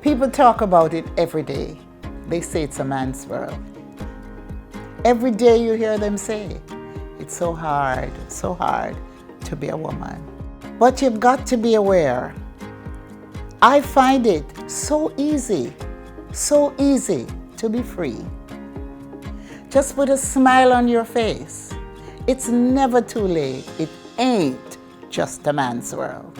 People talk about it every day. They say it's a man's world. Every day you hear them say, it's so hard to be a woman. But you've got to be aware. I find it so easy to be free. Just put a smile on your face. It's never too late. It ain't just a man's world.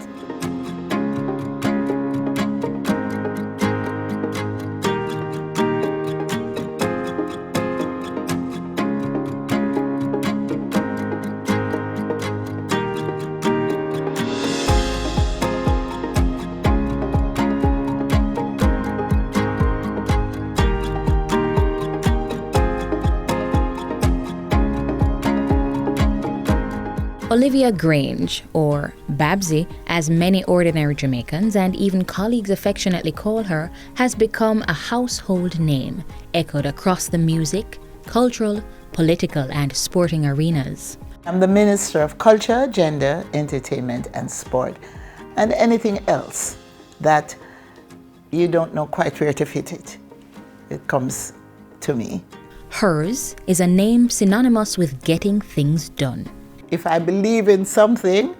Olivia Grange, or Babsy, as many ordinary Jamaicans and even colleagues affectionately call her, has become a household name, echoed across the music, cultural, political and sporting arenas. I'm the Minister of Culture, Gender, Entertainment and Sport, and anything else that you don't know quite where to fit it. It comes to me. Hers is a name synonymous with getting things done. If I believe in something,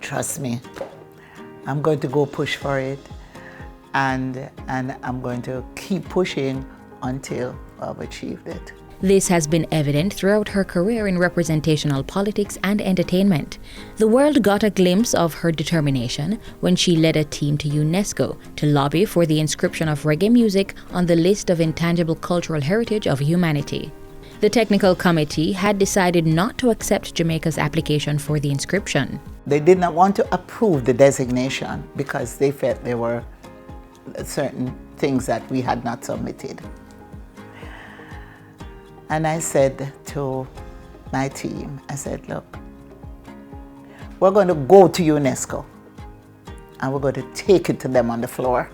trust me, I'm going to go push for it, and I'm going to keep pushing until I've achieved it. This has been evident throughout her career in representational politics and entertainment. The world got a glimpse of her determination when she led a team to UNESCO to lobby for the inscription of reggae music on the list of intangible cultural heritage of humanity. The technical committee had decided not to accept Jamaica's application for the inscription. They did not want to approve the designation because they felt there were certain things that we had not submitted. And I said to my team, I said, look, we're going to go to UNESCO and we're going to take it to them on the floor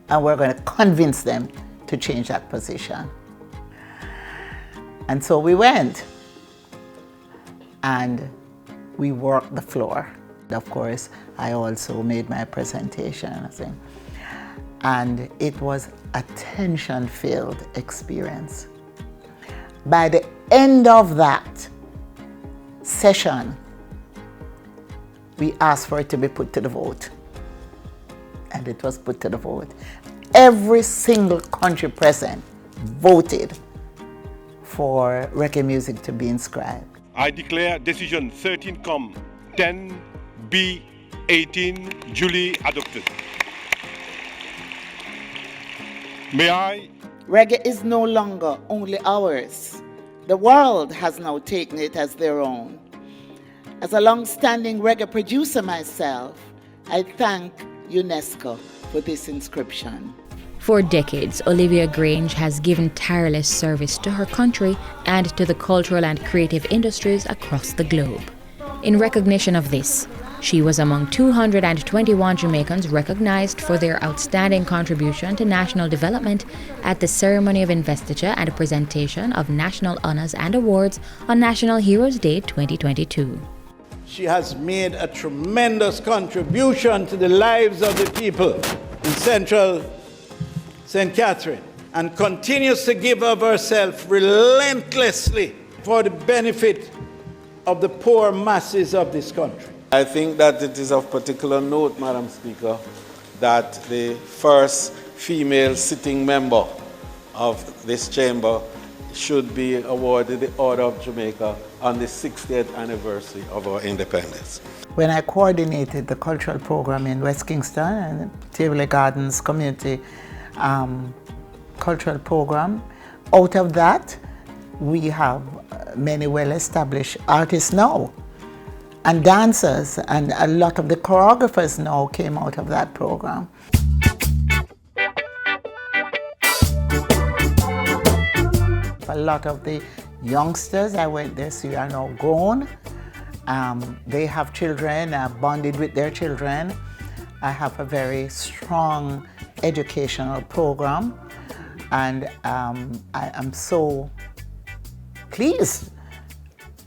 and we're going to convince them to change that position. And so we went and we worked the floor. Of course, I also made my presentation, and it was a tension-filled experience. By the end of that session, we asked for it to be put to the vote, and it was put to the vote. Every single country present voted for reggae music to be inscribed. I declare decision 13 com 10 B 18 duly adopted. May I? Reggae is no longer only ours. The world has now taken it as their own. As a long-standing reggae producer myself, I thank UNESCO for this inscription. For decades, Olivia Grange has given tireless service to her country and to the cultural and creative industries across the globe. In recognition of this, she was among 221 Jamaicans recognized for their outstanding contribution to national development at the ceremony of investiture and presentation of national honors and awards on National Heroes Day 2022. She has made a tremendous contribution to the lives of the people in Central St. Catherine, and continues to give of herself relentlessly for the benefit of the poor masses of this country. I think that it is of particular note, Madam Speaker, that the first female sitting member of this chamber should be awarded the Order of Jamaica on the 60th anniversary of our independence. When I coordinated the cultural program in West Kingston and Tivoli Gardens Community cultural program, out of that we have many well-established artists now and dancers, and a lot of the choreographers now came out of that program. A lot of the youngsters I went there see are now grown. They have children, bonded with their children. I have a very strong educational program, and I am so pleased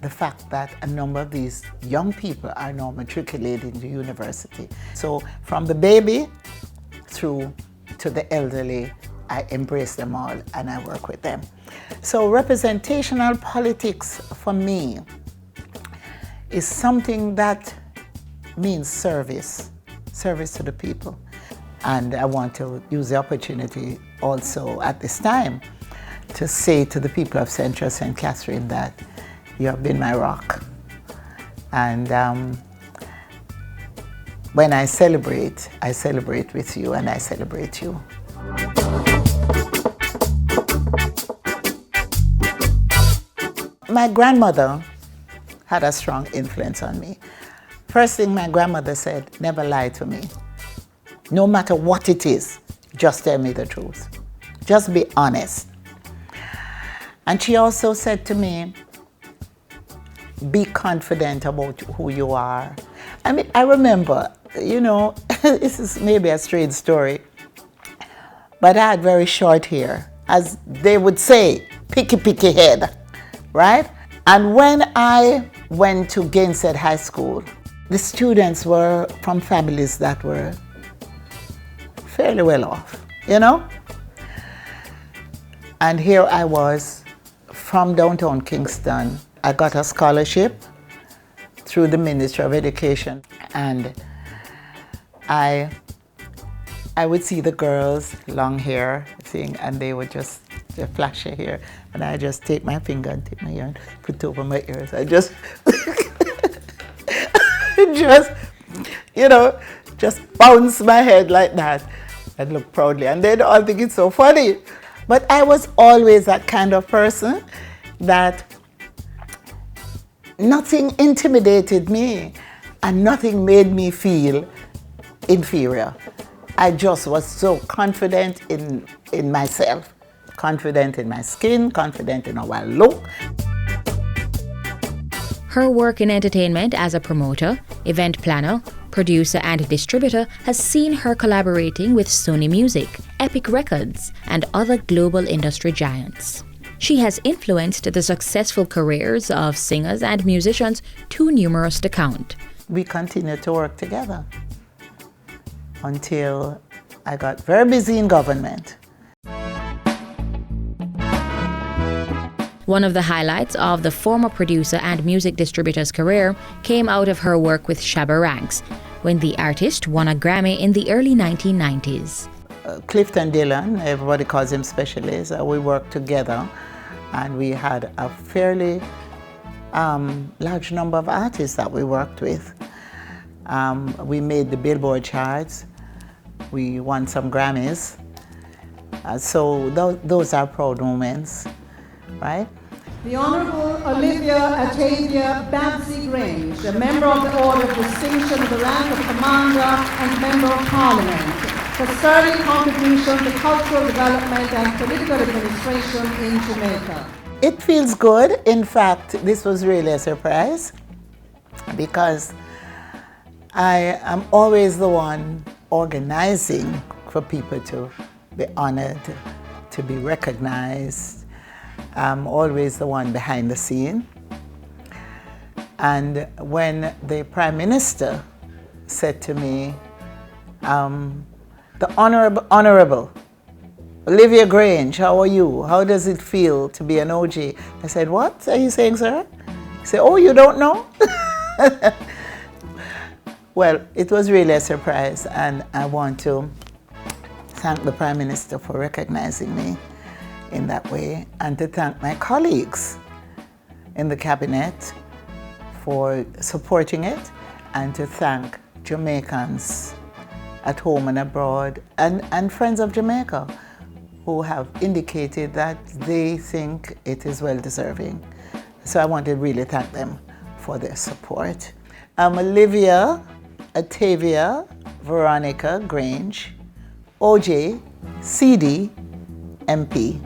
the fact that a number of these young people are now matriculating to university. So from the baby through to the elderly, I embrace them all and I work with them. So representational politics for me is something that means service to the people. And I want to use the opportunity also at this time to say to the people of Central St. Catherine that you have been my rock. And when I celebrate with you and I celebrate you. My grandmother had a strong influence on me. First thing my grandmother said, never lie to me. No matter what it is, just tell me the truth. Just be honest. And she also said to me, be confident about who you are. I mean, I remember, you know, this is maybe a strange story, but I had very short hair. As they would say, picky head, right? And when I went to Gainshead High School, the students were from families that were fairly well off, you know? And here I was from downtown Kingston. I got a scholarship through the Ministry of Education, and I would see the girls, long hair, thing, and they would just flash their hair, and I just take my finger and take my hair and put it over my ears. I just, just bounce my head like that and look proudly, and they'd all think it's so funny. But I was always that kind of person that nothing intimidated me and nothing made me feel inferior. I just was so confident in myself, confident in my skin, confident in how I look. Her work in entertainment as a promoter, event planner, producer and distributor has seen her collaborating with Sony Music, Epic Records and other global industry giants. She has influenced the successful careers of singers and musicians too numerous to count. We continued to work together until I got very busy in government. One of the highlights of the former producer and music distributor's career came out of her work with Shabba Ranks, when the artist won a Grammy in the early 1990s. Clifton Dillon, everybody calls him Specialist, we worked together and we had a fairly large number of artists that we worked with. We made the Billboard charts, we won some Grammys, so those are proud moments, right? The Hon.Olivia Babsy Grange, a member of the Order of Distinction of the rank of Commander and Member of Parliament, for sterling contribution to cultural development and political administration in Jamaica. It feels good. In fact, this was really a surprise because I am always the one organizing for people to be honored, to be recognized. I'm always the one behind the scene. And when the Prime Minister said to me, the Honorable Olivia Grange, how are you? How does it feel to be an OG? I said, what are you saying, sir? He said, oh, you don't know? Well, it was really a surprise, and I want to thank the Prime Minister for recognizing me in that way, and to thank my colleagues in the cabinet for supporting it, and to thank Jamaicans at home and abroad, and friends of Jamaica who have indicated that they think it is well deserving. So I want to really thank them for their support. I'm Olivia Atavia Veronica Grange, OJ, CD, MP.